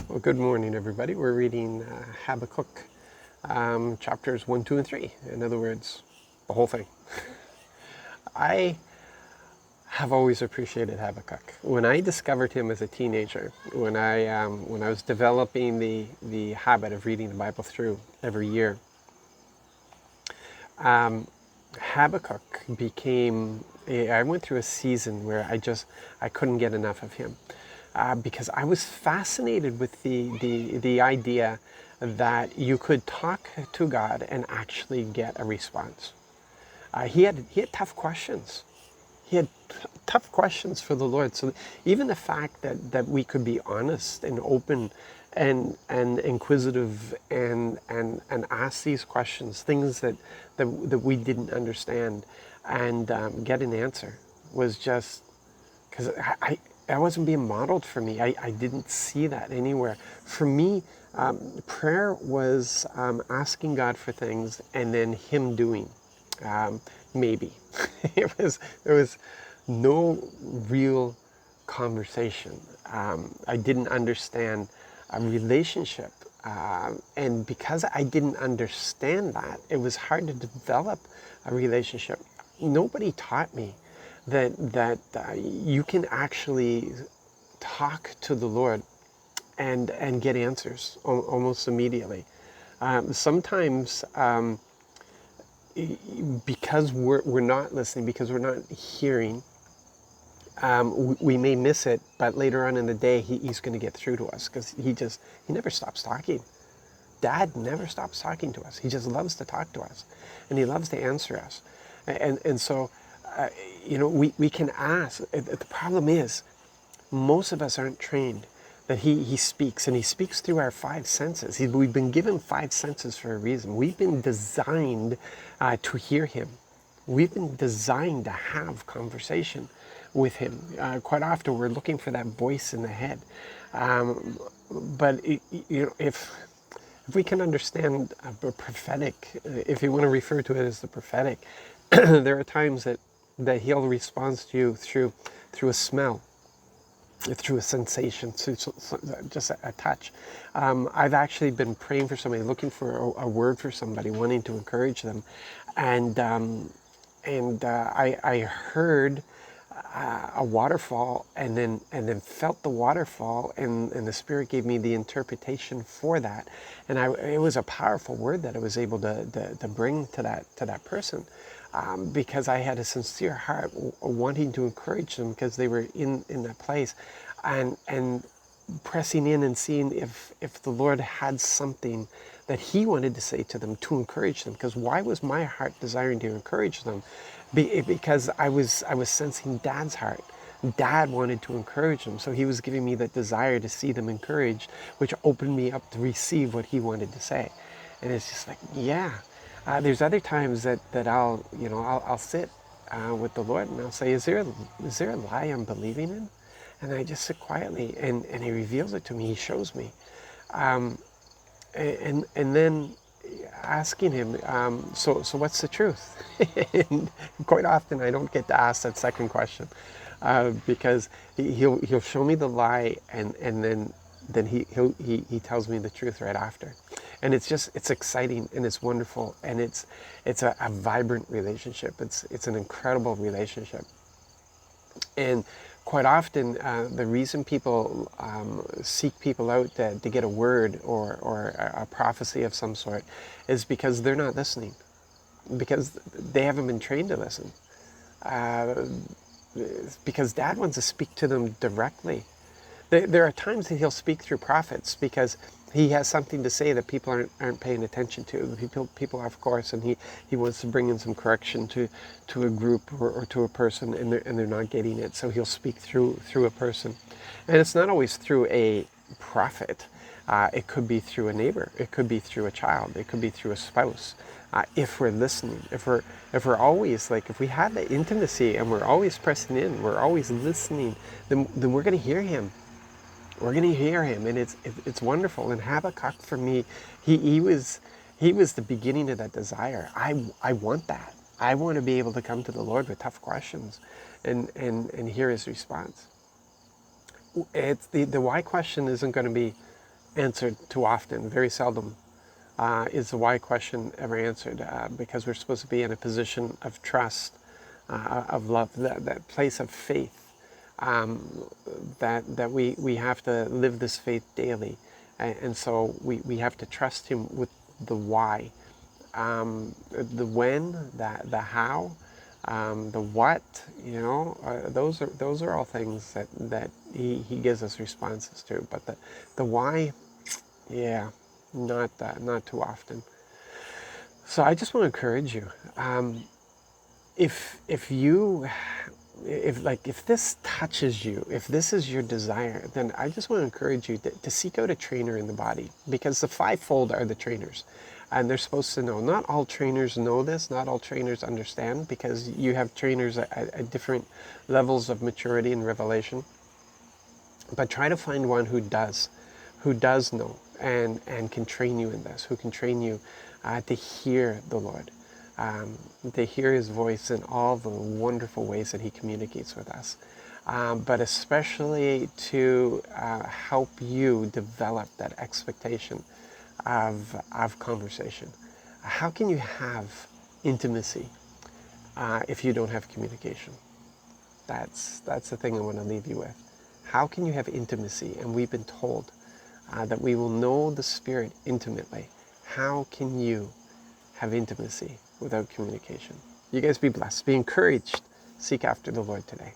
Well, good morning, everybody. We're reading Habakkuk, chapters 1, 2, and 3. In other words, the whole thing. I have always appreciated Habakkuk. When I discovered him as a teenager, when I was developing the habit of reading the Bible through every year, Habakkuk became. I went through a season where I couldn't get enough of him. Because I was fascinated with the idea that you could talk to God and actually get a response. He had tough questions. He had tough questions for the Lord. So even the fact that we could be honest and open and inquisitive and ask these questions, things that we didn't understand, and get an answer was just because I wasn't being modeled for me. I didn't see that anywhere. For me, prayer was asking God for things and then Him doing. Maybe. There was no real conversation. I didn't understand a relationship. And because I didn't understand that, it was hard to develop a relationship. Nobody taught me that you can actually talk to the Lord and get answers almost immediately. Sometimes because we're not listening, because we're not hearing, we may miss it, but later on in the day he's going to get through to us because he never stops talking. Dad never stops talking to us. He just loves to talk to us, and he loves to answer us. And so, we can ask. The problem is, most of us aren't trained that he speaks, and he speaks through our five senses. We've been given five senses for a reason. We've been designed to hear him. We've been designed to have conversation with him. Quite often we're looking for that voice in the head. But if we can understand a prophetic, if you want to refer to it as the prophetic, there are times that he'll respond to you through a smell, through a sensation, through just a touch. I've actually been praying for somebody, looking for a word for somebody, wanting to encourage them, and I heard a waterfall, and then felt the waterfall, and the Spirit gave me the interpretation for that, and it was a powerful word that I was able to bring to that person, because I had a sincere heart wanting to encourage them because they were in that place, and pressing in and seeing if the Lord had something that He wanted to say to them to encourage them. Because why was my heart desiring to encourage them? Because I was sensing Dad's heart. Dad wanted to encourage them, so He was giving me that desire to see them encouraged, which opened me up to receive what He wanted to say. And it's just like, yeah. There's other times that I'll sit with the Lord and I'll say, is there a lie I'm believing in? And I just sit quietly, and He reveals it to me. He shows me, and then asking Him, so what's the truth? And quite often I don't get to ask that second question, because he'll show me the lie, and then he tells me the truth right after. And it's exciting, and it's wonderful, and it's a vibrant relationship. It's an incredible relationship. And quite often, the reason people seek people out to get a word or a prophecy of some sort is because they're not listening, because they haven't been trained to listen, because Dad wants to speak to them directly. There are times that He'll speak through prophets because He has something to say that people aren't paying attention to. People off course, and he wants to bring in some correction to a group or to a person, and they're not getting it. So He'll speak through a person, and it's not always through a prophet. It could be through a neighbor. It could be through a child. It could be through a spouse. If we're listening, if we're always, like, if we have that intimacy and we're always pressing in, we're always listening, then we're going to hear Him. We're going to hear Him, and it's wonderful. And Habakkuk, for me, he was the beginning of that desire. I want that. I want to be able to come to the Lord with tough questions, and hear His response. It's the why question isn't going to be answered too often. Very seldom is the why question ever answered, because we're supposed to be in a position of trust, of love, that place of faith, that we have to live this faith daily. And so we have to trust Him with the why, the when, the how, the what. Those are all things that he gives us responses to. But the why, yeah, not too often. So I just want to encourage you. If this touches you, if this is your desire, then I just want to encourage you to seek out a trainer in the body, because the fivefold are the trainers, and they're supposed to know. Not all trainers know this, not all trainers understand, because you have trainers at different levels of maturity and revelation. But try to find one who does know and can train you in this, who can train you to hear the Lord, to hear His voice in all the wonderful ways that He communicates with us, but especially to help you develop that expectation of conversation. How can you have intimacy if you don't have communication? That's the thing I want to leave you with. How can you have intimacy? And we've been told that we will know the Spirit intimately. How can you have intimacy without communication? You guys be blessed. Be encouraged. Seek after the Lord today.